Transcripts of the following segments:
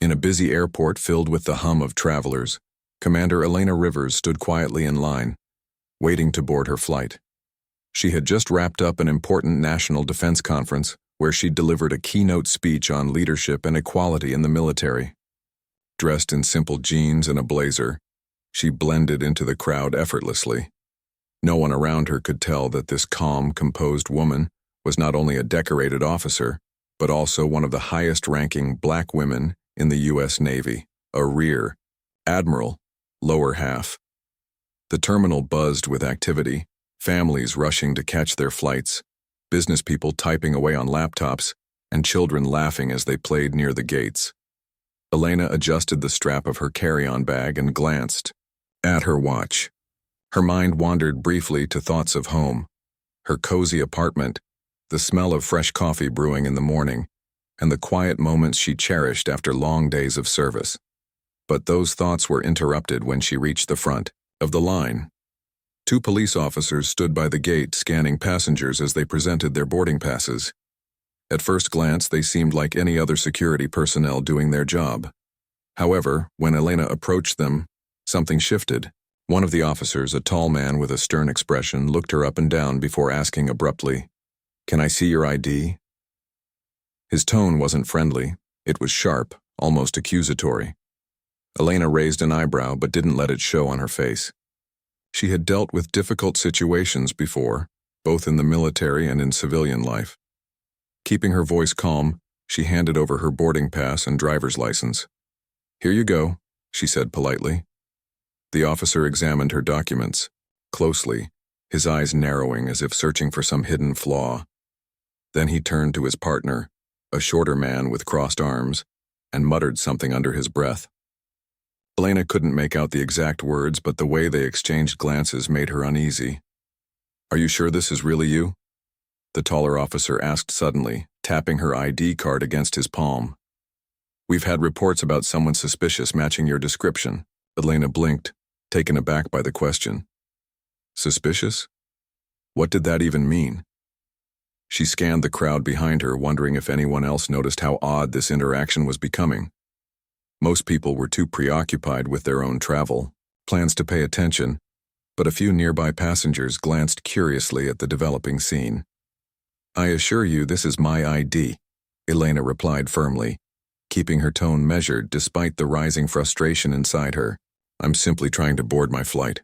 In a busy airport filled with the hum of travelers, Commander Elena Rivers stood quietly in line, waiting to board her flight. She had just wrapped up an important national defense conference where she delivered a keynote speech on leadership and equality in the military. Dressed in simple jeans and a blazer, she blended into the crowd effortlessly. No one around her could tell that this calm, composed woman was not only a decorated officer, but also one of the highest-ranking black women in the U.S. Navy, a rear admiral, lower half. The terminal buzzed with activity, families rushing to catch their flights, business people typing away on laptops, and children laughing as they played near the gates. Elena adjusted the strap of her carry-on bag and glanced at her watch. Her mind wandered briefly to thoughts of home, her cozy apartment, the smell of fresh coffee brewing in the morning, and the quiet moments she cherished after long days of service. But those thoughts were interrupted when she reached the front of the line. Two police officers stood by the gate scanning passengers as they presented their boarding passes. At first glance, they seemed like any other security personnel doing their job. However, when Elena approached them, something shifted. One of the officers, a tall man with a stern expression, looked her up and down before asking abruptly, "Can I see your ID?" His tone wasn't friendly. It was sharp, almost accusatory. Elena raised an eyebrow but didn't let it show on her face. She had dealt with difficult situations before, both in the military and in civilian life. Keeping her voice calm, she handed over her boarding pass and driver's license. "Here you go," she said politely. The officer examined her documents closely, his eyes narrowing as if searching for some hidden flaw. Then he turned to his partner, a shorter man with crossed arms, and muttered something under his breath. Elena couldn't make out the exact words, but the way they exchanged glances made her uneasy. "Are you sure this is really you?" the taller officer asked suddenly, tapping her ID card against his palm. "We've had reports about someone suspicious matching your description." Elena blinked, taken aback by the question. Suspicious? What did that even mean? She scanned the crowd behind her, wondering if anyone else noticed how odd this interaction was becoming. Most people were too preoccupied with their own travel, plans to pay attention, but a few nearby passengers glanced curiously at the developing scene. "I assure you this is my ID," Elena replied firmly, keeping her tone measured despite the rising frustration inside her. "I'm simply trying to board my flight."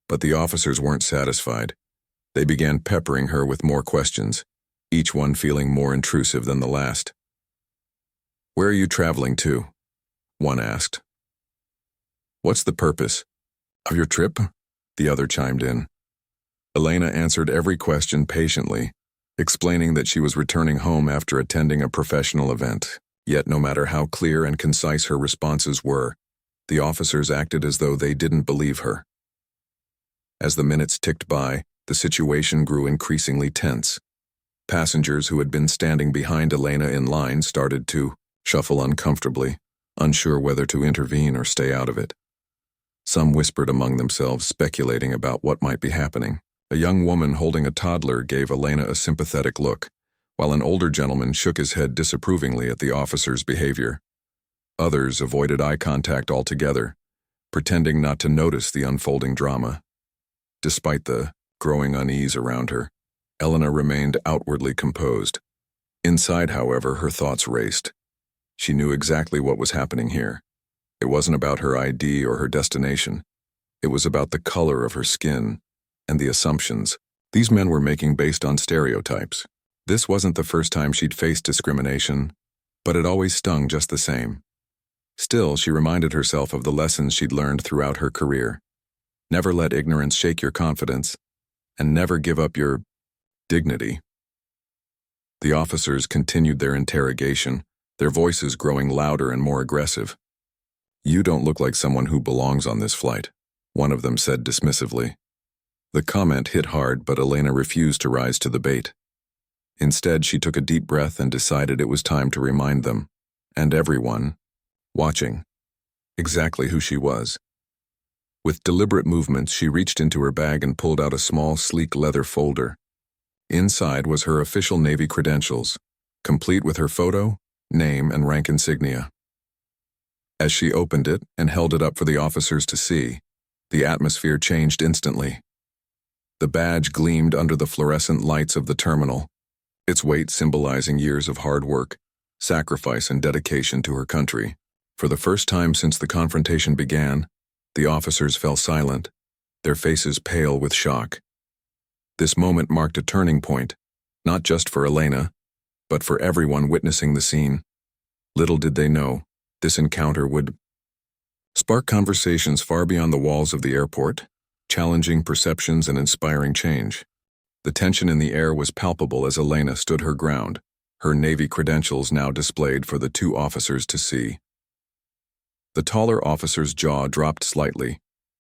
But the officers weren't satisfied. They began peppering her with more questions, each one feeling more intrusive than the last. "Where are you traveling to?" one asked. "What's the purpose of your trip?" the other chimed in. Elena answered every question patiently, explaining that she was returning home after attending a professional event. Yet no matter how clear and concise her responses were, the officers acted as though they didn't believe her. As the minutes ticked by, the situation grew increasingly tense. Passengers who had been standing behind Elena in line started to shuffle uncomfortably, unsure whether to intervene or stay out of it. Some whispered among themselves, speculating about what might be happening. A young woman holding a toddler gave Elena a sympathetic look, while an older gentleman shook his head disapprovingly at the officer's behavior. Others avoided eye contact altogether, pretending not to notice the unfolding drama. Despite the growing unease around her, Elena remained outwardly composed. Inside, however, her thoughts raced. She knew exactly what was happening here. It wasn't about her ID or her destination. It was about the color of her skin and the assumptions these men were making based on stereotypes. This wasn't the first time she'd faced discrimination, but it always stung just the same. Still, she reminded herself of the lessons she'd learned throughout her career. Never let ignorance shake your confidence, and never give up your dignity. The officers continued their interrogation, their voices growing louder and more aggressive. "You don't look like someone who belongs on this flight," one of them said dismissively. The comment hit hard, but Elena refused to rise to the bait. Instead, she took a deep breath and decided it was time to remind them, and everyone watching, exactly who she was. With deliberate movements, she reached into her bag and pulled out a small, sleek leather folder. Inside was her official Navy credentials, complete with her photo, name, and rank insignia. As she opened it and held it up for the officers to see, the atmosphere changed instantly. The badge gleamed under the fluorescent lights of the terminal, its weight symbolizing years of hard work, sacrifice, and dedication to her country. For the first time since the confrontation began, the officers fell silent, their faces pale with shock. This moment marked a turning point, not just for Elena, but for everyone witnessing the scene. Little did they know, this encounter would spark conversations far beyond the walls of the airport, challenging perceptions and inspiring change. The tension in the air was palpable as Elena stood her ground, her Navy credentials now displayed for the two officers to see. The taller officer's jaw dropped slightly,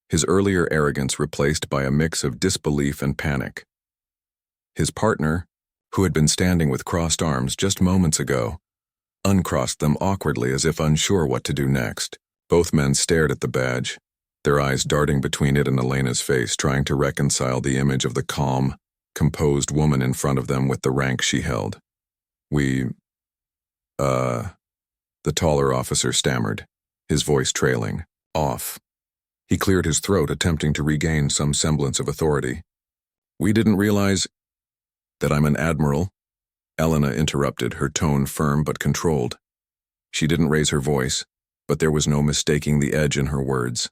his earlier arrogance replaced by a mix of disbelief and panic. His partner, who had been standing with crossed arms just moments ago, uncrossed them awkwardly as if unsure what to do next. Both men stared at the badge, their eyes darting between it and Elena's face, trying to reconcile the image of the calm, composed woman in front of them with the rank she held. The taller officer stammered, his voice trailing off. He cleared his throat, attempting to regain some semblance of authority. "We didn't realize that I'm an admiral," Elena interrupted, her tone firm but controlled. She didn't raise her voice, but there was no mistaking the edge in her words.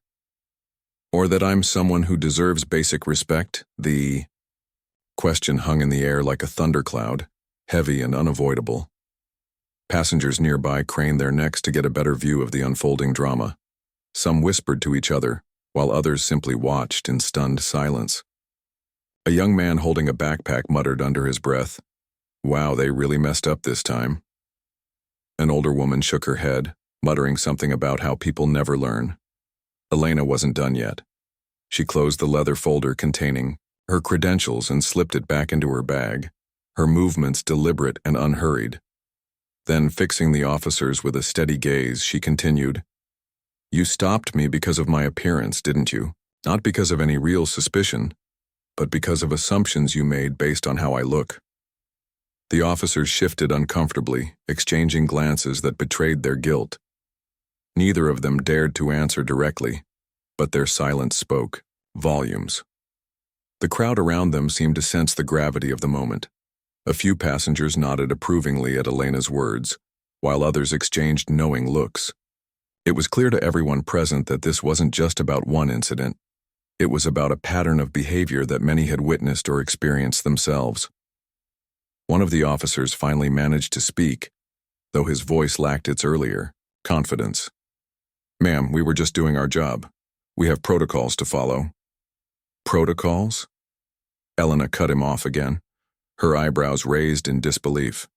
"Or that I'm someone who deserves basic respect?" The question hung in the air like a thundercloud, heavy and unavoidable. Passengers nearby craned their necks to get a better view of the unfolding drama. Some whispered to each other, while others simply watched in stunned silence. A young man holding a backpack muttered under his breath, "Wow, they really messed up this time." An older woman shook her head, muttering something about how people never learn. Elena wasn't done yet. She closed the leather folder containing her credentials and slipped it back into her bag, her movements deliberate and unhurried. Then, fixing the officers with a steady gaze, she continued, "You stopped me because of my appearance, didn't you? Not because of any real suspicion, but because of assumptions you made based on how I look." The officers shifted uncomfortably, exchanging glances that betrayed their guilt. Neither of them dared to answer directly, but their silence spoke volumes. The crowd around them seemed to sense the gravity of the moment. A few passengers nodded approvingly at Elena's words, while others exchanged knowing looks. It was clear to everyone present that this wasn't just about one incident. It was about a pattern of behavior that many had witnessed or experienced themselves. One of the officers finally managed to speak, though his voice lacked its earlier confidence. "Ma'am, we were just doing our job. We have protocols to follow." "Protocols?" Elena cut him off again, her eyebrows raised in disbelief.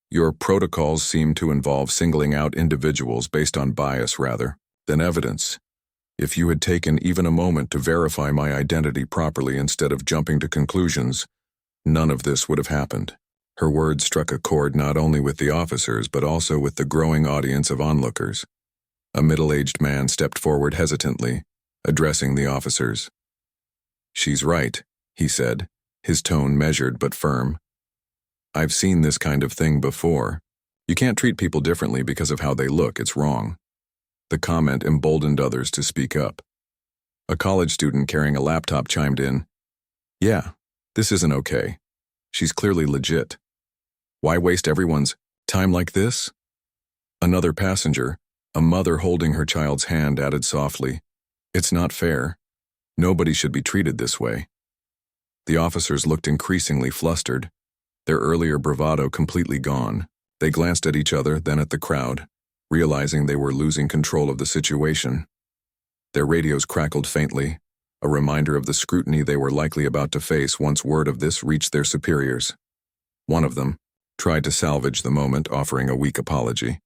"Your protocols seem to involve singling out individuals based on bias rather than evidence. If you had taken even a moment to verify my identity properly instead of jumping to conclusions, none of this would have happened." Her words struck a chord not only with the officers but also with the growing audience of onlookers. A middle-aged man stepped forward hesitantly, addressing the officers. "She's right," he said, his tone measured but firm. "I've seen this kind of thing before. You can't treat people differently because of how they look, it's wrong." The comment emboldened others to speak up. A college student carrying a laptop chimed in, "Yeah, this isn't okay. She's clearly legit. Why waste everyone's time like this?" Another passenger, a mother holding her child's hand, added softly, "It's not fair. Nobody should be treated this way." The officers looked increasingly flustered, their earlier bravado completely gone. They glanced at each other, then at the crowd, realizing they were losing control of the situation. Their radios crackled faintly, a reminder of the scrutiny they were likely about to face once word of this reached their superiors. One of them tried to salvage the moment, offering a weak apology.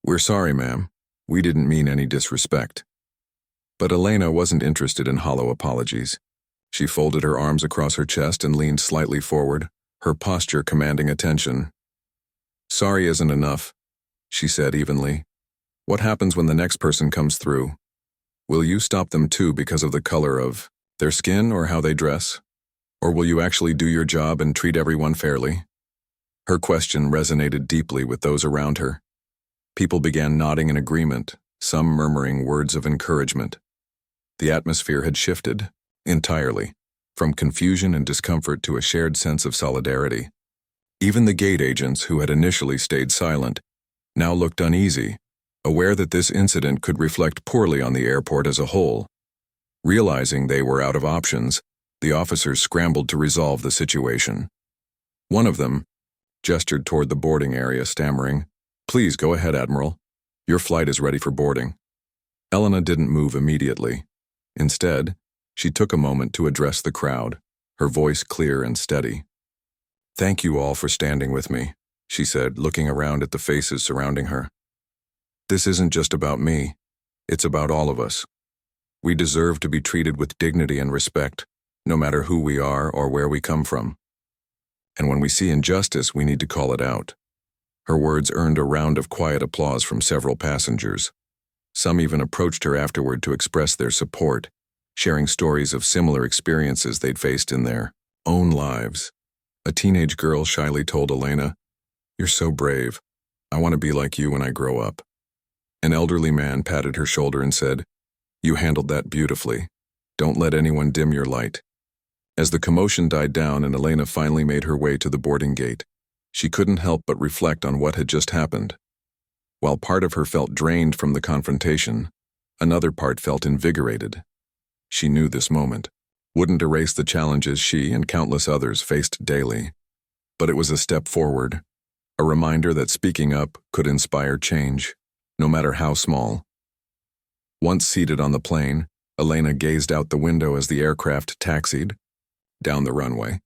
"We're sorry, ma'am. We didn't mean any disrespect." But Elena wasn't interested in hollow apologies. She folded her arms across her chest and leaned slightly forward, her posture commanding attention. "Sorry isn't enough," she said evenly. "What happens when the next person comes through? Will you stop them too because of the color of their skin or how they dress? Or will you actually do your job and treat everyone fairly?" Her question resonated deeply with those around her. People began nodding in agreement, some murmuring words of encouragement. The atmosphere had shifted, entirely, from confusion and discomfort to a shared sense of solidarity. Even the gate agents, who had initially stayed silent, now looked uneasy, aware that this incident could reflect poorly on the airport as a whole. Realizing they were out of options, the officers scrambled to resolve the situation. One of them gestured toward the boarding area, stammering, "Please go ahead, Admiral. Your flight is ready for boarding." Elena didn't move immediately. Instead, she took a moment to address the crowd, her voice clear and steady. "Thank you all for standing with me," she said, looking around at the faces surrounding her. "This isn't just about me. It's about all of us. We deserve to be treated with dignity and respect, no matter who we are or where we come from. And when we see injustice, we need to call it out." Her words earned a round of quiet applause from several passengers. Some even approached her afterward to express their support, sharing stories of similar experiences they'd faced in their own lives. A teenage girl shyly told Elena, "You're so brave. I want to be like you when I grow up." An elderly man patted her shoulder and said, "You handled that beautifully. Don't let anyone dim your light." As the commotion died down and Elena finally made her way to the boarding gate, she couldn't help but reflect on what had just happened. While part of her felt drained from the confrontation, another part felt invigorated. She knew this moment wouldn't erase the challenges she and countless others faced daily, but it was a step forward, a reminder that speaking up could inspire change, no matter how small. Once seated on the plane, Elena gazed out the window as the aircraft taxied down the runway.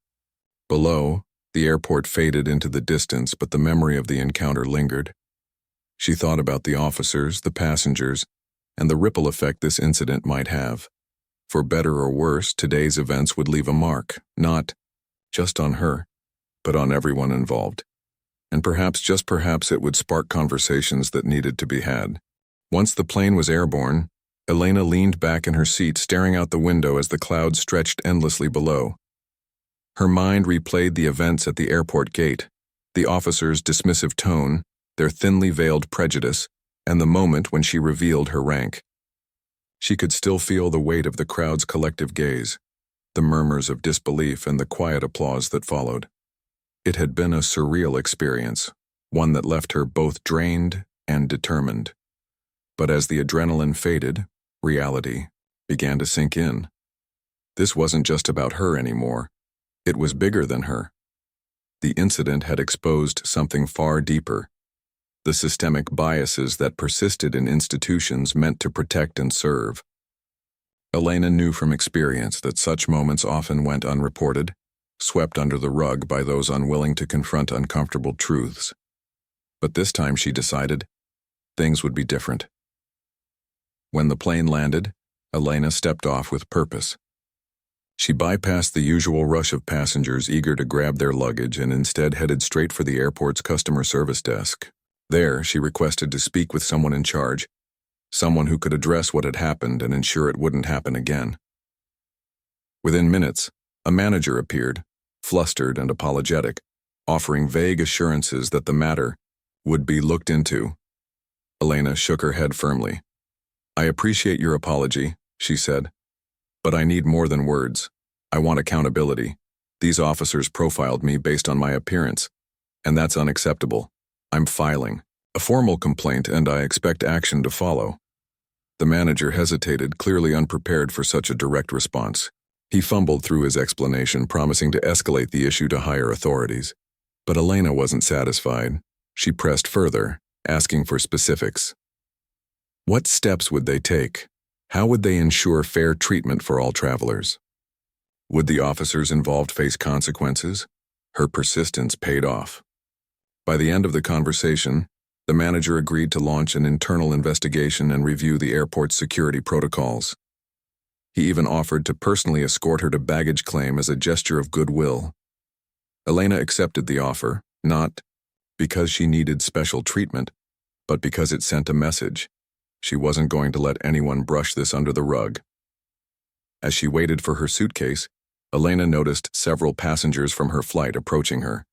Below, the airport faded into the distance, but the memory of the encounter lingered. She thought about the officers, the passengers, and the ripple effect this incident might have. For better or worse, today's events would leave a mark, not just on her, but on everyone involved. And perhaps, just perhaps, it would spark conversations that needed to be had. Once the plane was airborne, Elena leaned back in her seat, staring out the window as the clouds stretched endlessly below. Her mind replayed the events at the airport gate, the officers' dismissive tone, their thinly veiled prejudice, and the moment when she revealed her rank. She could still feel the weight of the crowd's collective gaze, the murmurs of disbelief and the quiet applause that followed. It had been a surreal experience, one that left her both drained and determined. But as the adrenaline faded, reality began to sink in. This wasn't just about her anymore. It was bigger than her. The incident had exposed something far deeper, the systemic biases that persisted in institutions meant to protect and serve. Elena knew from experience that such moments often went unreported, swept under the rug by those unwilling to confront uncomfortable truths. But this time, she decided, things would be different. When the plane landed, Elena stepped off with purpose. She bypassed the usual rush of passengers eager to grab their luggage and instead headed straight for the airport's customer service desk. There, she requested to speak with someone in charge, someone who could address what had happened and ensure it wouldn't happen again. Within minutes, a manager appeared, flustered and apologetic, offering vague assurances that the matter would be looked into. Elena shook her head firmly. "I appreciate your apology," she said, "but I need more than words. I want accountability. These officers profiled me based on my appearance, and that's unacceptable. I'm filing a formal complaint and I expect action to follow." The manager hesitated, clearly unprepared for such a direct response. He fumbled through his explanation, promising to escalate the issue to higher authorities. But Elena wasn't satisfied. She pressed further, asking for specifics. What steps would they take? How would they ensure fair treatment for all travelers? Would the officers involved face consequences? Her persistence paid off. By the end of the conversation, the manager agreed to launch an internal investigation and review the airport's security protocols. He even offered to personally escort her to baggage claim as a gesture of goodwill. Elena accepted the offer, not because she needed special treatment, but because it sent a message. She wasn't going to let anyone brush this under the rug. As she waited for her suitcase, Elena noticed several passengers from her flight approaching her.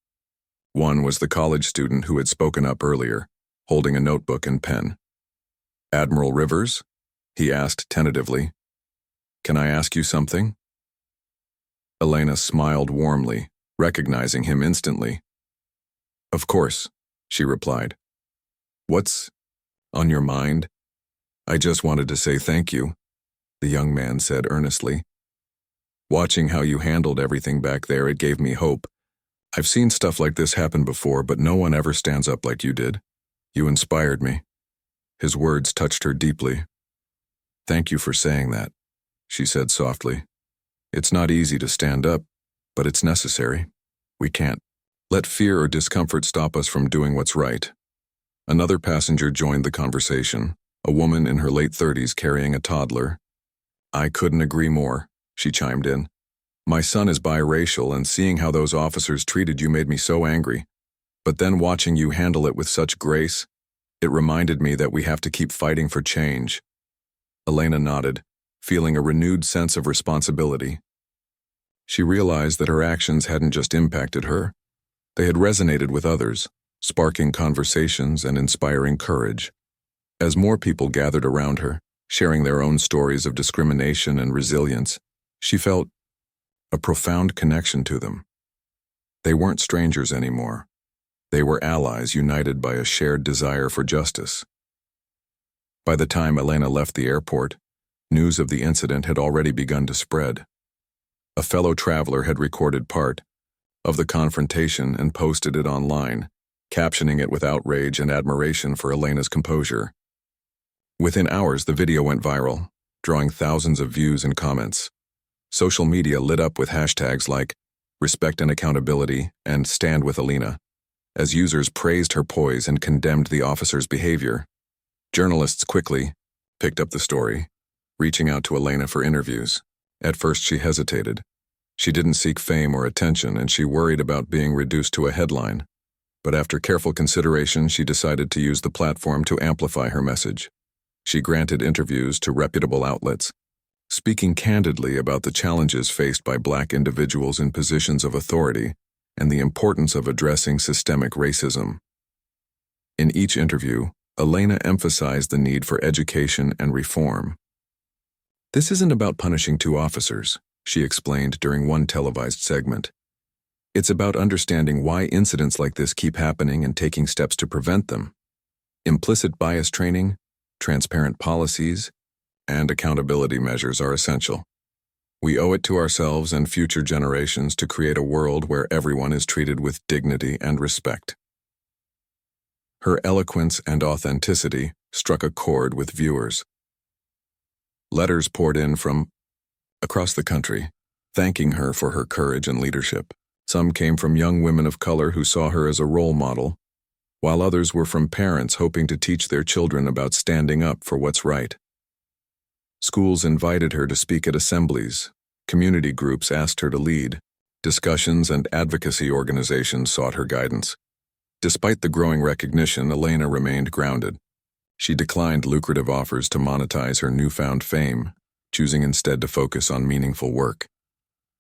One was the college student who had spoken up earlier, holding a notebook and pen. "Admiral Rivers?" he asked tentatively. "Can I ask you something?" Elena smiled warmly, recognizing him instantly. "Of course," she replied. "What's on your mind?" "I just wanted to say thank you," the young man said earnestly. "Watching how you handled everything back there, it gave me hope. I've seen stuff like this happen before, but no one ever stands up like you did. You inspired me." His words touched her deeply. "Thank you for saying that," she said softly. "It's not easy to stand up, but it's necessary. We can't let fear or discomfort stop us from doing what's right." Another passenger joined the conversation, a woman in her late 30s carrying a toddler. "I couldn't agree more," she chimed in. "My son is biracial, and seeing how those officers treated you made me so angry. But then watching you handle it with such grace, it reminded me that we have to keep fighting for change." Elena nodded, feeling a renewed sense of responsibility. She realized that her actions hadn't just impacted her. They had resonated with others, sparking conversations and inspiring courage. As more people gathered around her, sharing their own stories of discrimination and resilience, she felt a profound connection to them. They weren't strangers anymore. They were allies united by a shared desire for justice. By the time Elena left the airport, news of the incident had already begun to spread. A fellow traveler had recorded part of the confrontation and posted it online, captioning it with outrage and admiration for Elena's composure. Within hours, the video went viral, drawing thousands of views and comments. Social media lit up with hashtags like "Respect and Accountability" and "Stand with Elena," as users praised her poise and condemned the officer's behavior. Journalists quickly picked up the story, reaching out to Elena for interviews. At first she hesitated. She didn't seek fame or attention, and she worried about being reduced to a headline. But after careful consideration, she decided to use the platform to amplify her message. She granted interviews to reputable outlets, speaking candidly about the challenges faced by Black individuals in positions of authority and the importance of addressing systemic racism. In each interview, Elena emphasized the need for education and reform. "This isn't about punishing two officers," she explained during one televised segment. "It's about understanding why incidents like this keep happening and taking steps to prevent them. Implicit bias training, transparent policies, and accountability measures are essential. We owe it to ourselves and future generations to create a world where everyone is treated with dignity and respect." Her eloquence and authenticity struck a chord with viewers. Letters poured in from across the country, thanking her for her courage and leadership. Some came from young women of color who saw her as a role model, while others were from parents hoping to teach their children about standing up for what's right. Schools invited her to speak at assemblies, community groups asked her to lead, discussions and advocacy organizations sought her guidance. Despite the growing recognition, Elena remained grounded. She declined lucrative offers to monetize her newfound fame, choosing instead to focus on meaningful work.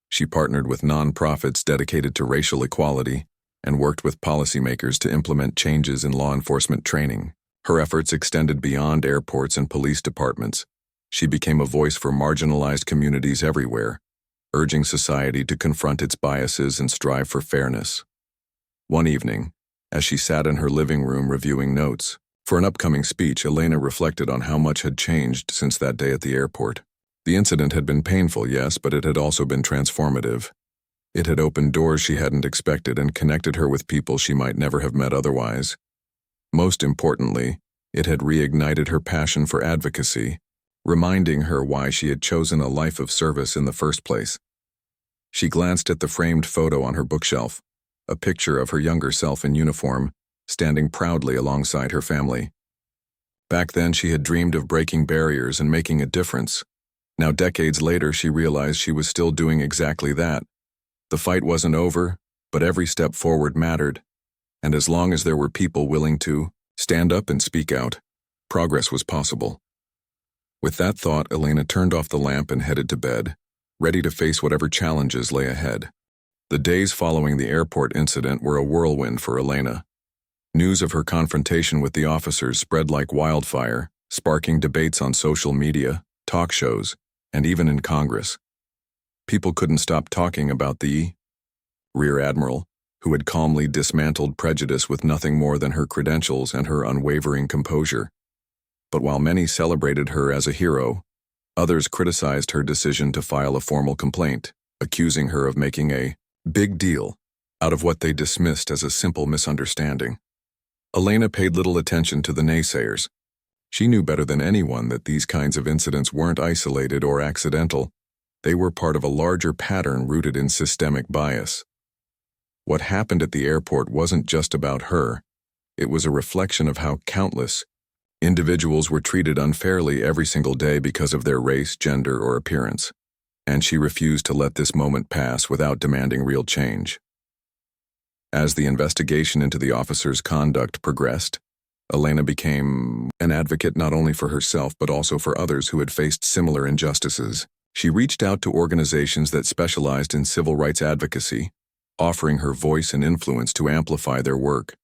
She partnered with nonprofits dedicated to racial equality and worked with policymakers to implement changes in law enforcement training. Her efforts extended beyond airports and police departments. She became a voice for marginalized communities everywhere, urging society to confront its biases and strive for fairness. One evening, as she sat in her living room reviewing notes for an upcoming speech, Elena reflected on how much had changed since that day at the airport. The incident had been painful, yes, but it had also been transformative. It had opened doors she hadn't expected and connected her with people she might never have met otherwise. Most importantly, it had reignited her passion for advocacy, reminding her why she had chosen a life of service in the first place. She glanced at the framed photo on her bookshelf, a picture of her younger self in uniform, standing proudly alongside her family. Back then, she had dreamed of breaking barriers and making a difference. Now, decades later, she realized she was still doing exactly that. The fight wasn't over, but every step forward mattered. And as long as there were people willing to stand up and speak out, progress was possible. With that thought, Elena turned off the lamp and headed to bed, ready to face whatever challenges lay ahead. The days following the airport incident were a whirlwind for Elena. News of her confrontation with the officers spread like wildfire, sparking debates on social media, talk shows, and even in Congress. People couldn't stop talking about the Rear Admiral, who had calmly dismantled prejudice with nothing more than her credentials and her unwavering composure. But while many celebrated her as a hero, others criticized her decision to file a formal complaint, accusing her of making a big deal out of what they dismissed as a simple misunderstanding. Elena paid little attention to the naysayers. She knew better than anyone that these kinds of incidents weren't isolated or accidental. They were part of a larger pattern rooted in systemic bias. What happened at the airport wasn't just about her. It was a reflection of how countless individuals were treated unfairly every single day because of their race, gender, or appearance. And she refused to let this moment pass without demanding real change. As the investigation into the officer's conduct progressed, Elena became an advocate not only for herself but also for others who had faced similar injustices. She reached out to organizations that specialized in civil rights advocacy, offering her voice and influence to amplify their work.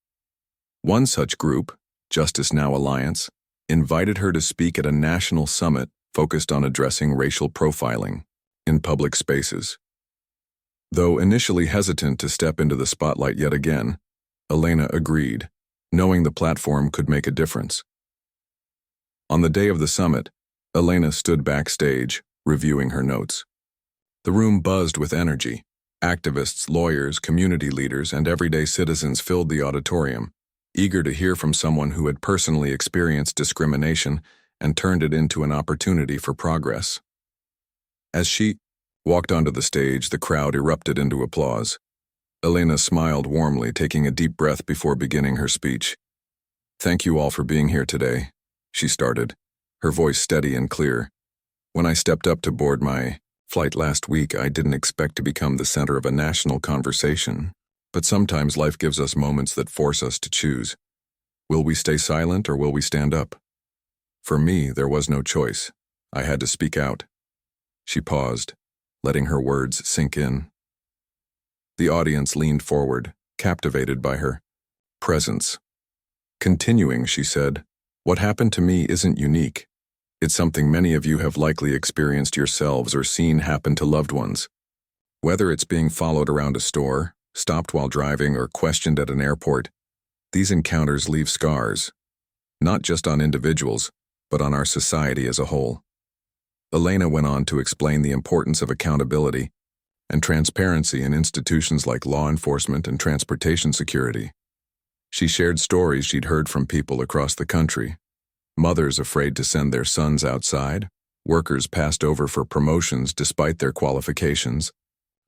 One such group, Justice Now Alliance, invited her to speak at a national summit focused on addressing racial profiling in public spaces. Though initially hesitant to step into the spotlight yet again, Elena agreed, knowing the platform could make a difference. On the day of the summit, Elena stood backstage, reviewing her notes. The room buzzed with energy. Activists, lawyers, community leaders, and everyday citizens filled the auditorium, eager to hear from someone who had personally experienced discrimination and turned it into an opportunity for progress. As she walked onto the stage, the crowd erupted into applause. Elena smiled warmly, taking a deep breath before beginning her speech. "Thank you all for being here today," she started, her voice steady and clear. "When I stepped up to board my flight last week, I didn't expect to become the center of a national conversation. But sometimes life gives us moments that force us to choose. Will we stay silent or will we stand up? For me, there was no choice. I had to speak out." She paused, letting her words sink in. The audience leaned forward, captivated by her presence. Continuing, she said, "What happened to me isn't unique. It's something many of you have likely experienced yourselves or seen happen to loved ones. Whether it's being followed around a store, stopped while driving, or questioned at an airport, these encounters leave scars, not just on individuals, but on our society as a whole." Elena went on to explain the importance of accountability and transparency in institutions like law enforcement and transportation security. She shared stories she'd heard from people across the country. Mothers afraid to send their sons outside, workers passed over for promotions despite their qualifications,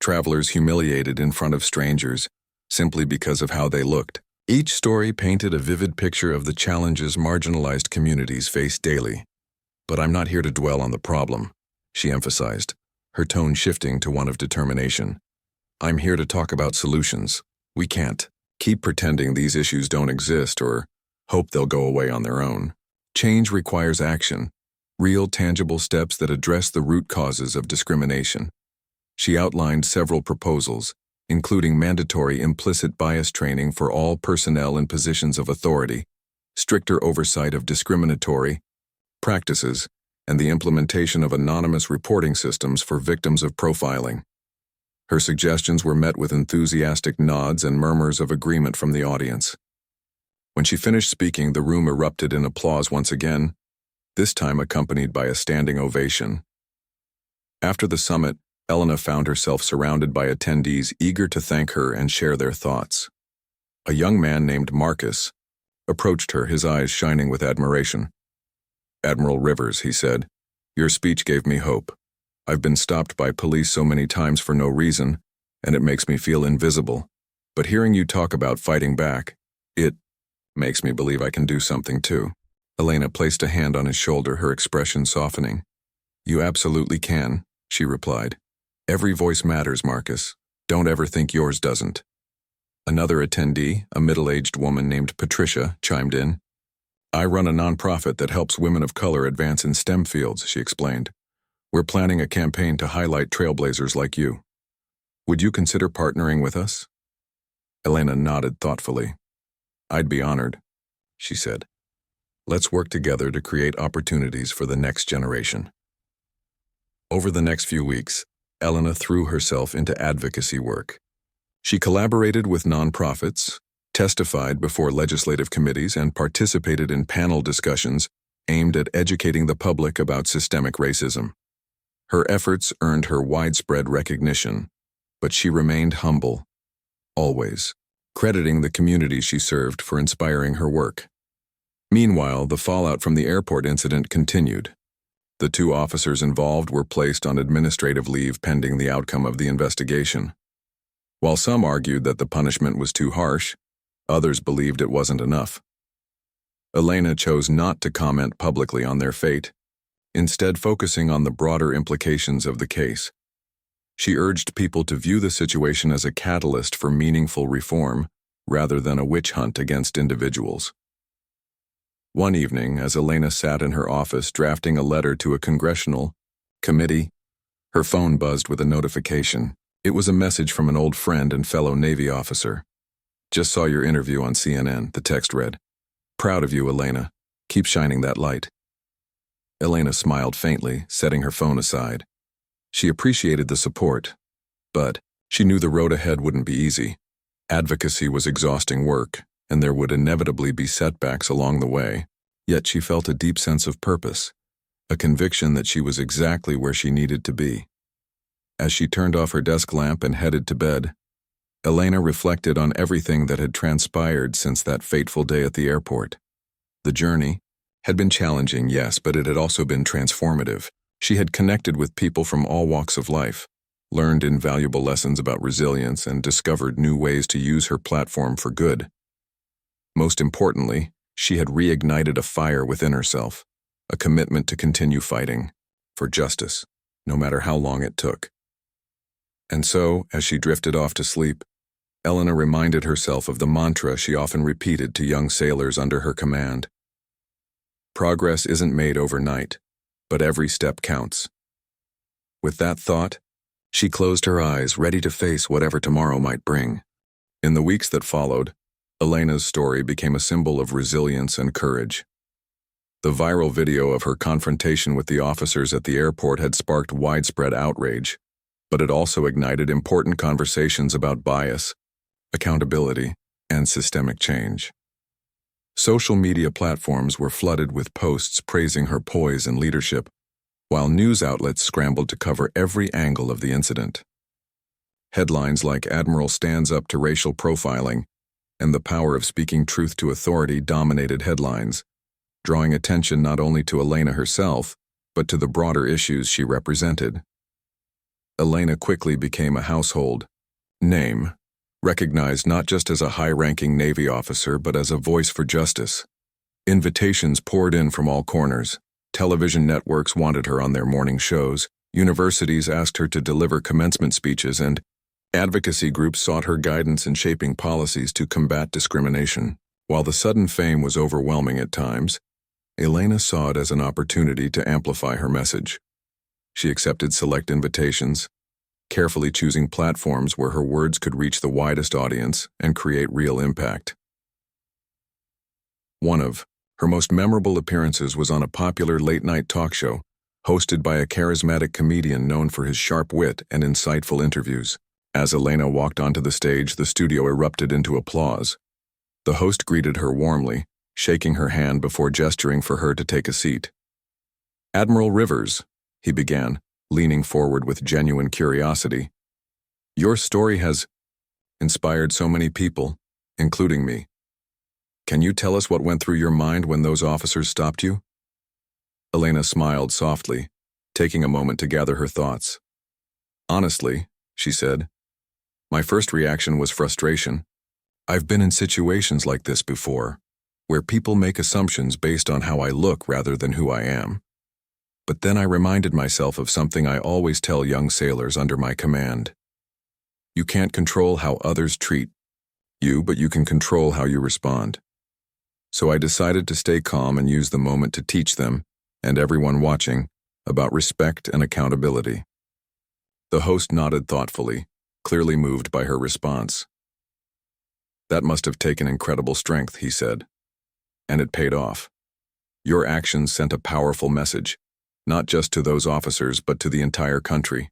travelers humiliated in front of strangers simply because of how they looked. Each story painted a vivid picture of the challenges marginalized communities face daily. "But I'm not here to dwell on the problem," she emphasized, her tone shifting to one of determination. "I'm here to talk about solutions. We can't keep pretending these issues don't exist or hope they'll go away on their own. Change requires action, real tangible steps that address the root causes of discrimination." She outlined several proposals, including mandatory implicit bias training for all personnel in positions of authority, stricter oversight of discriminatory practices, and the implementation of anonymous reporting systems for victims of profiling. Her suggestions were met with enthusiastic nods and murmurs of agreement from the audience. When she finished speaking, the room erupted in applause once again, this time accompanied by a standing ovation. After the summit, Elena found herself surrounded by attendees eager to thank her and share their thoughts. A young man named Marcus approached her, his eyes shining with admiration. "Admiral Rivers," he said, "your speech gave me hope. I've been stopped by police so many times for no reason, and it makes me feel invisible. But hearing you talk about fighting back, it makes me believe I can do something too." Elena placed a hand on his shoulder, her expression softening. "You absolutely can," she replied. "Every voice matters, Marcus. Don't ever think yours doesn't." Another attendee, a middle-aged woman named Patricia, chimed in. "I run a nonprofit that helps women of color advance in STEM fields," she explained. "We're planning a campaign to highlight trailblazers like you. Would you consider partnering with us?" Elena nodded thoughtfully. I'd be honored, she said. Let's work together to create opportunities for the next generation. Over the next few weeks, Elena threw herself into advocacy work. She collaborated with nonprofits, testified before legislative committees, and participated in panel discussions aimed at educating the public about systemic racism. Her efforts earned her widespread recognition, but she remained humble, always, crediting the community she served for inspiring her work. Meanwhile, the fallout from the airport incident continued. The 2 officers involved were placed on administrative leave pending the outcome of the investigation. While some argued that the punishment was too harsh, others believed it wasn't enough. Elena chose not to comment publicly on their fate, instead focusing on the broader implications of the case. She urged people to view the situation as a catalyst for meaningful reform, rather than a witch hunt against individuals. One evening, as Elena sat in her office drafting a letter to a congressional committee, her phone buzzed with a notification. It was a message from an old friend and fellow Navy officer. "Just saw your interview on CNN," the text read. "Proud of you, Elena. Keep shining that light." Elena smiled faintly, setting her phone aside. She appreciated the support, but she knew the road ahead wouldn't be easy. Advocacy was exhausting work, and there would inevitably be setbacks along the way. Yet she felt a deep sense of purpose, a conviction that she was exactly where she needed to be. As she turned off her desk lamp and headed to bed, Elena reflected on everything that had transpired since that fateful day at the airport. The journey had been challenging, yes, but it had also been transformative. She had connected with people from all walks of life, learned invaluable lessons about resilience, and discovered new ways to use her platform for good. Most importantly, she had reignited a fire within herself, a commitment to continue fighting for justice, no matter how long it took. And so, as she drifted off to sleep, Elena reminded herself of the mantra she often repeated to young sailors under her command. Progress isn't made overnight, but every step counts. With that thought, she closed her eyes, ready to face whatever tomorrow might bring. In the weeks that followed, Elena's story became a symbol of resilience and courage. The viral video of her confrontation with the officers at the airport had sparked widespread outrage, but it also ignited important conversations about bias, accountability, and systemic change. Social media platforms were flooded with posts praising her poise and leadership, while news outlets scrambled to cover every angle of the incident. Headlines like "Admiral stands up to racial profiling" and "The power of speaking truth to authority" dominated headlines, drawing attention not only to Elena herself, but to the broader issues she represented. Elena quickly became a household name, recognized not just as a high-ranking Navy officer but as a voice for justice. Invitations poured in from all corners. Television networks wanted her on their morning shows, universities asked her to deliver commencement speeches, and advocacy groups sought her guidance in shaping policies to combat discrimination. While the sudden fame was overwhelming at times, Elena saw it as an opportunity to amplify her message. She accepted select invitations, carefully choosing platforms where her words could reach the widest audience and create real impact. One of her most memorable appearances was on a popular late-night talk show, hosted by a charismatic comedian known for his sharp wit and insightful interviews. As Elena walked onto the stage, the studio erupted into applause. The host greeted her warmly, shaking her hand before gesturing for her to take a seat. "Admiral Rivers," he began, leaning forward with genuine curiosity. "Your story has inspired so many people, including me. Can you tell us what went through your mind when those officers stopped you?" Elena smiled softly, taking a moment to gather her thoughts. "Honestly," she said, "my first reaction was frustration. I've been in situations like this before, where people make assumptions based on how I look rather than who I am. But then I reminded myself of something I always tell young sailors under my command. You can't control how others treat you, but you can control how you respond. So I decided to stay calm and use the moment to teach them, and everyone watching, about respect and accountability." The host nodded thoughtfully, clearly moved by her response. That must have taken incredible strength, he said. And it paid off. Your actions sent a powerful message, not just to those officers but to the entire country.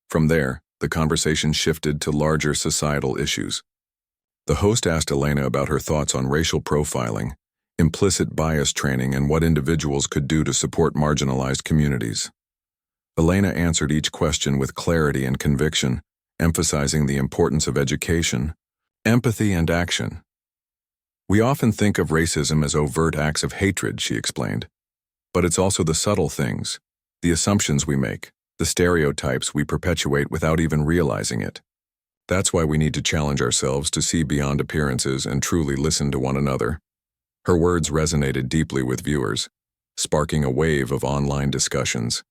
From there, the conversation shifted to larger societal issues. The host asked Elena about her thoughts on racial profiling, implicit bias training, and what individuals could do to support marginalized communities. Elena answered each question with clarity and conviction, emphasizing the importance of education, empathy, and action. We often think of racism as overt acts of hatred, she explained. But it's also the subtle things, the assumptions we make, the stereotypes we perpetuate without even realizing it. That's why we need to challenge ourselves to see beyond appearances and truly listen to one another. Her words resonated deeply with viewers, sparking a wave of online discussions.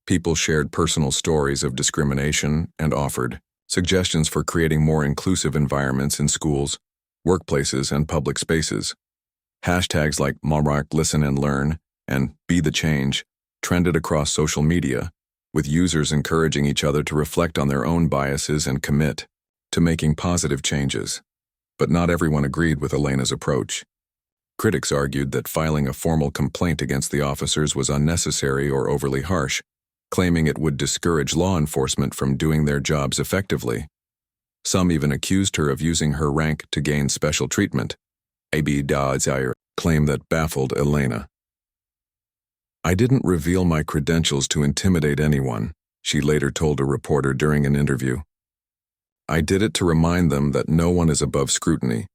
People shared personal stories of discrimination and offered suggestions for creating more inclusive environments in schools, workplaces, and public spaces. Hashtags like #ListenAndLearn and Be the Change trended across social media, with users encouraging each other to reflect on their own biases and commit to making positive changes. But not everyone agreed with Elena's approach. Critics argued that filing a formal complaint against the officers was unnecessary or overly harsh, claiming it would discourage law enforcement from doing their jobs effectively. Some even accused her of using her rank to gain special treatment. ADMIRAL claim that baffled Elena. "I didn't reveal my credentials to intimidate anyone," she later told a reporter during an interview. "I did it to remind them that no one is above scrutiny,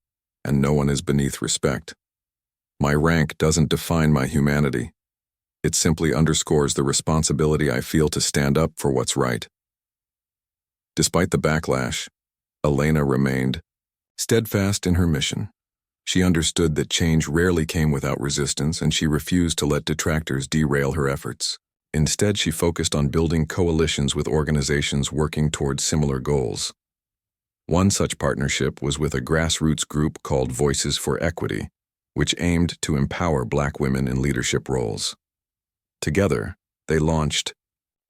and no one is beneath respect. My rank doesn't define my humanity. It simply underscores the responsibility I feel to stand up for what's right." Despite the backlash, Elena remained steadfast in her mission. She understood that change rarely came without resistance, and she refused to let detractors derail her efforts. Instead, she focused on building coalitions with organizations working towards similar goals. One such partnership was with a grassroots group called Voices for Equity, which aimed to empower Black women in leadership roles. Together, they launched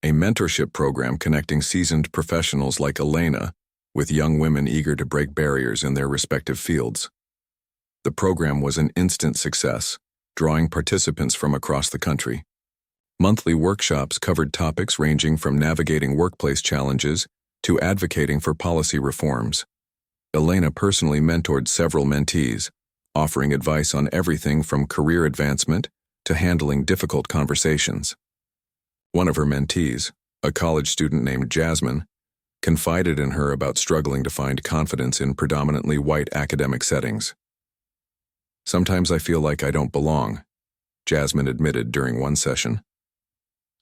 a mentorship program connecting seasoned professionals like Elena with young women eager to break barriers in their respective fields. The program was an instant success, drawing participants from across the country. Monthly workshops covered topics ranging from navigating workplace challenges to advocating for policy reforms. Elena personally mentored several mentees, offering advice on everything from career advancement to handling difficult conversations. One of her mentees, a college student named Jasmine, confided in her about struggling to find confidence in predominantly white academic settings. "Sometimes I feel like I don't belong," Jasmine admitted during one session.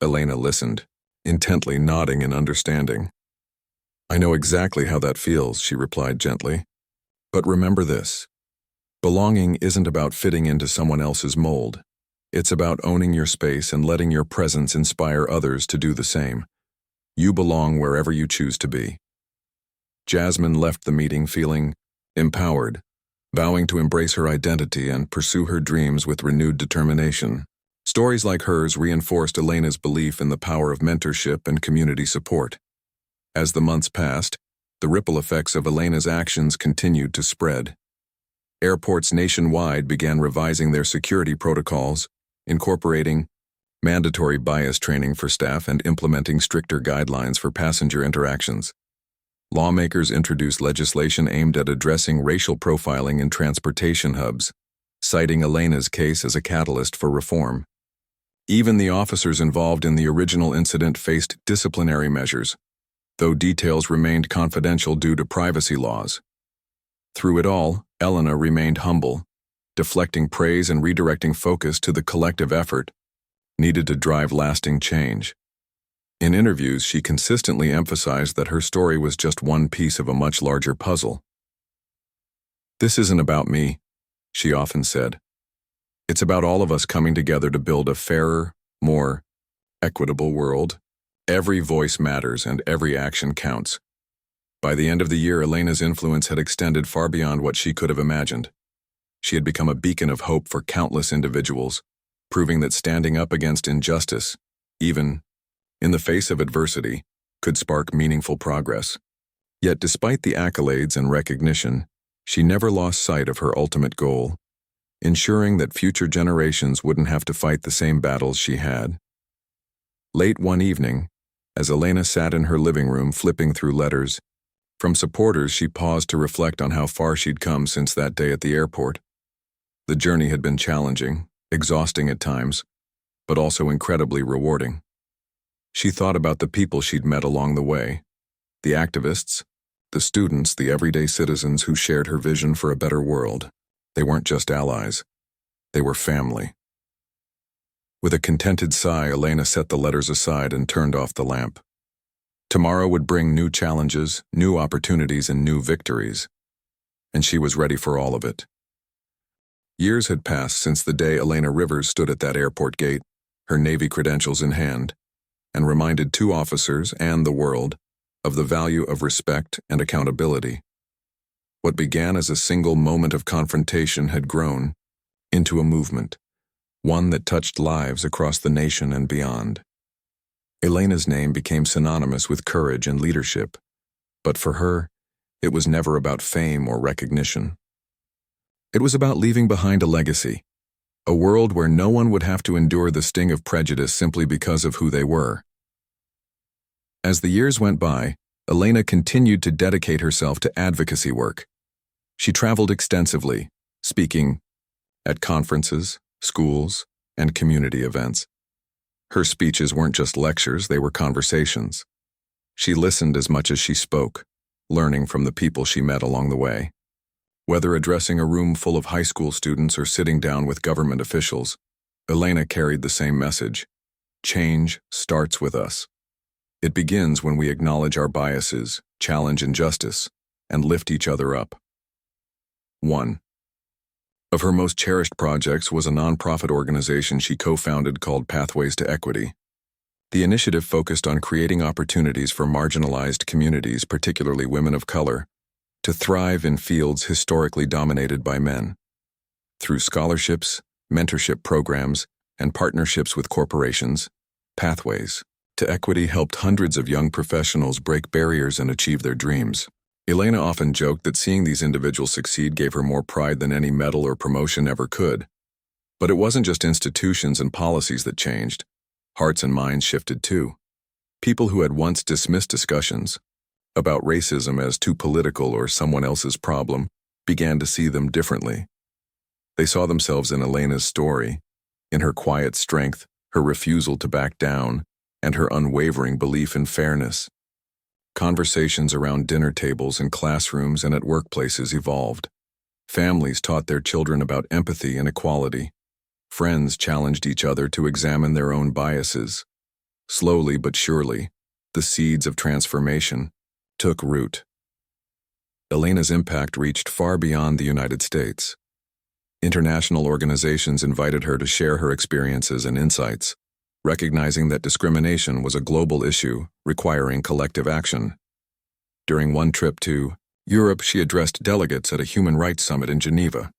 Elena listened, intently nodding in understanding. "I know exactly how that feels," she replied gently. "But remember this. Belonging isn't about fitting into someone else's mold. It's about owning your space and letting your presence inspire others to do the same. You belong wherever you choose to be." Jasmine left the meeting feeling empowered, vowing to embrace her identity and pursue her dreams with renewed determination. Stories like hers reinforced Elena's belief in the power of mentorship and community support. As the months passed, the ripple effects of Elena's actions continued to spread. Airports nationwide began revising their security protocols, incorporating mandatory bias training for staff and implementing stricter guidelines for passenger interactions. Lawmakers introduced legislation aimed at addressing racial profiling in transportation hubs, citing Elena's case as a catalyst for reform. Even the officers involved in the original incident faced disciplinary measures, though details remained confidential due to privacy laws. Through it all, Elena remained humble, deflecting praise and redirecting focus to the collective effort needed to drive lasting change. In interviews, she consistently emphasized that her story was just one piece of a much larger puzzle. "This isn't about me," she often said. "It's about all of us coming together to build a fairer, more equitable world. Every voice matters and every action counts." By the end of the year, Elena's influence had extended far beyond what she could have imagined. She had become a beacon of hope for countless individuals, proving that standing up against injustice, even in the face of adversity, could spark meaningful progress. Yet despite the accolades and recognition, She never lost sight of her ultimate goal, ensuring that future generations wouldn't have to fight the same battles she had. Late one evening, as Elena sat in her living room flipping through letters from supporters, she paused to reflect on how far she'd come since that day at the airport. The journey had been challenging, exhausting at times, but also incredibly rewarding. She thought about the people she'd met along the way, the activists, the students, the everyday citizens who shared her vision for a better world. They weren't just allies, they were family. With a contented sigh, Elena set the letters aside and turned off the lamp. Tomorrow would bring new challenges, new opportunities, and new victories, and she was ready for all of it. Years had passed since the day Elena Rivers stood at that airport gate, her Navy credentials in hand, and reminded two officers and the world of the value of respect and accountability. What began as a single moment of confrontation had grown into a movement, one that touched lives across the nation and beyond. Elena's name became synonymous with courage and leadership, but for her, it was never about fame or recognition. It was about leaving behind a legacy, a world where no one would have to endure the sting of prejudice simply because of who they were. As the years went by, Elena continued to dedicate herself to advocacy work. She traveled extensively, speaking at conferences, schools, and community events. Her speeches weren't just lectures, they were conversations. She listened as much as she spoke, learning from the people she met along the way. Whether addressing a room full of high school students or sitting down with government officials, Elena carried the same message. Change starts with us. It begins when we acknowledge our biases, challenge injustice, and lift each other up. 1. Of her most cherished projects was a nonprofit organization she co-founded called Pathways to Equity. The initiative focused on creating opportunities for marginalized communities, particularly women of color, to thrive in fields historically dominated by men. Through scholarships, mentorship programs, and partnerships with corporations, Pathways to Equity helped hundreds of young professionals break barriers and achieve their dreams. Elena often joked that seeing these individuals succeed gave her more pride than any medal or promotion ever could. But it wasn't just institutions and policies that changed. Hearts and minds shifted too. People who had once dismissed discussions about racism as too political or someone else's problem began to see them differently. They saw themselves in Elena's story, in her quiet strength, her refusal to back down, and her unwavering belief in fairness. Conversations around dinner tables in classrooms and at workplaces evolved. Families taught their children about empathy and equality. Friends challenged each other to examine their own biases. Slowly but surely, the seeds of transformation took root. Elena's impact reached far beyond the United States. International organizations invited her to share her experiences and insights, recognizing that discrimination was a global issue requiring collective action. During one trip to Europe, she addressed delegates at a human rights summit in Geneva.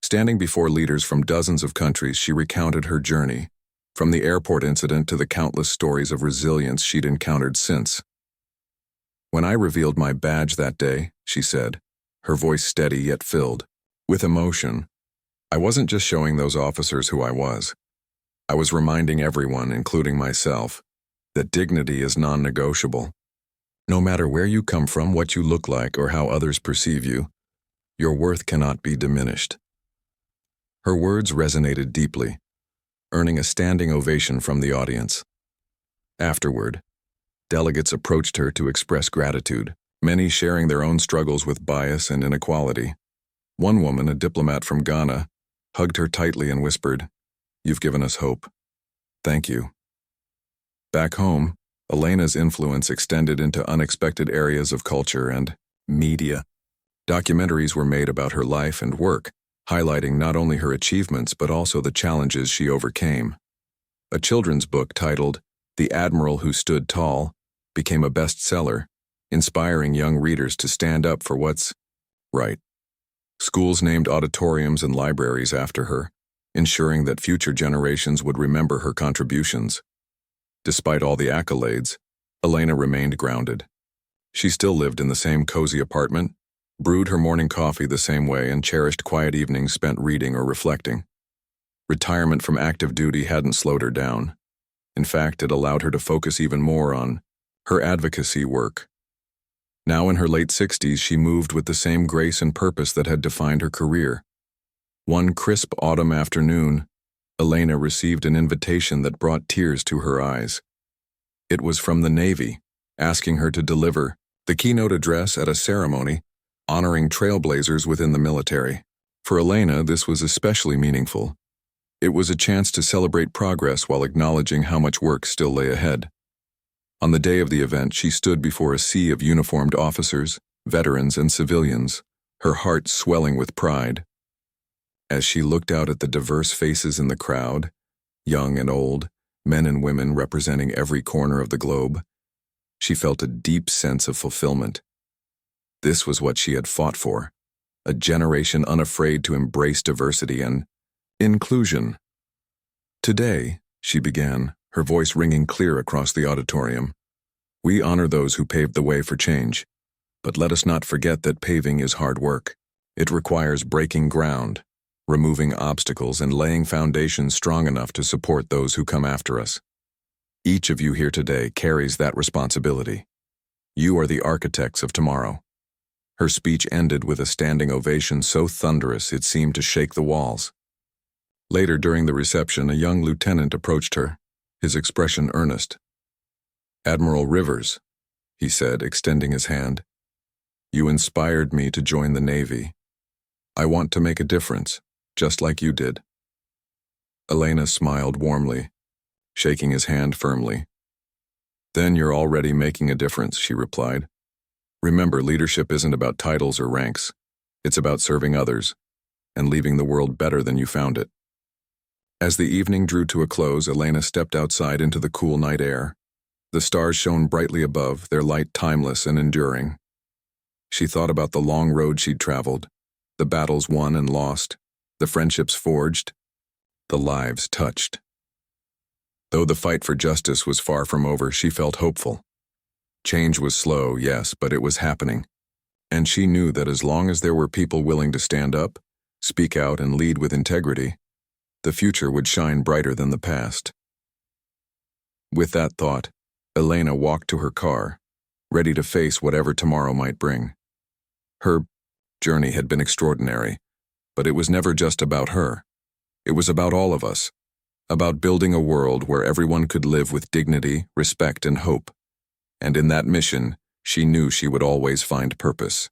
Standing before leaders from dozens of countries, she recounted her journey, from the airport incident to the countless stories of resilience she'd encountered since. When I revealed my badge that day, she said, her voice steady yet filled with emotion, I wasn't just showing those officers who I was. I was reminding everyone, including myself, that dignity is non-negotiable. No matter where you come from, what you look like, or how others perceive you, your worth cannot be diminished. Her words resonated deeply, earning a standing ovation from the audience. Afterward, delegates approached her to express gratitude, many sharing their own struggles with bias and inequality. One woman, a diplomat from Ghana, hugged her tightly and whispered, "You've given us hope. Thank you." Back home, Elena's influence extended into unexpected areas of culture and media. Documentaries were made about her life and work, highlighting not only her achievements but also the challenges she overcame. A children's book titled The Admiral Who Stood Tall became a bestseller, inspiring young readers to stand up for what's right. Schools named auditoriums and libraries after her, ensuring that future generations would remember her contributions. Despite all the accolades, Elena remained grounded. She still lived in the same cozy apartment, brewed her morning coffee the same way, and cherished quiet evenings spent reading or reflecting. Retirement from active duty hadn't slowed her down. In fact, it allowed her to focus even more on her advocacy work. Now in her late 60s, she moved with the same grace and purpose that had defined her career. One crisp autumn afternoon, Elena received an invitation that brought tears to her eyes. It was from the Navy, asking her to deliver the keynote address at a ceremony honoring trailblazers within the military. For Elena, this was especially meaningful. It was a chance to celebrate progress while acknowledging how much work still lay ahead. On the day of the event, she stood before a sea of uniformed officers, veterans, and civilians, her heart swelling with pride. As she looked out at the diverse faces in the crowd, young and old, men and women representing every corner of the globe, she felt a deep sense of fulfillment. This was what she had fought for, a generation unafraid to embrace diversity and inclusion. Today, she began, her voice ringing clear across the auditorium, we honor those who paved the way for change, but let us not forget that paving is hard work. It requires breaking ground, removing obstacles, and laying foundations strong enough to support those who come after us. Each of you here today carries that responsibility. You are the architects of tomorrow. Her speech ended with a standing ovation so thunderous it seemed to shake the walls. Later during the reception, a young lieutenant approached her, his expression earnest. "Admiral Rivers," he said, extending his hand, "you inspired me to join the Navy. I want to make a difference, just like you did." Elena smiled warmly, shaking his hand firmly. "Then you're already making a difference," she replied. "Remember, leadership isn't about titles or ranks. It's about serving others and leaving the world better than you found it." As the evening drew to a close, Elena stepped outside into the cool night air. The stars shone brightly above, their light timeless and enduring. She thought about the long road she'd traveled, the battles won and lost, the friendships forged, the lives touched. Though the fight for justice was far from over, she felt hopeful. Change was slow, yes, but it was happening. And she knew that as long as there were people willing to stand up, speak out, and lead with integrity, the future would shine brighter than the past. With that thought, Elena walked to her car, ready to face whatever tomorrow might bring. Her journey had been extraordinary, but it was never just about her. It was about all of us, about building a world where everyone could live with dignity, respect, and hope. And in that mission, she knew she would always find purpose.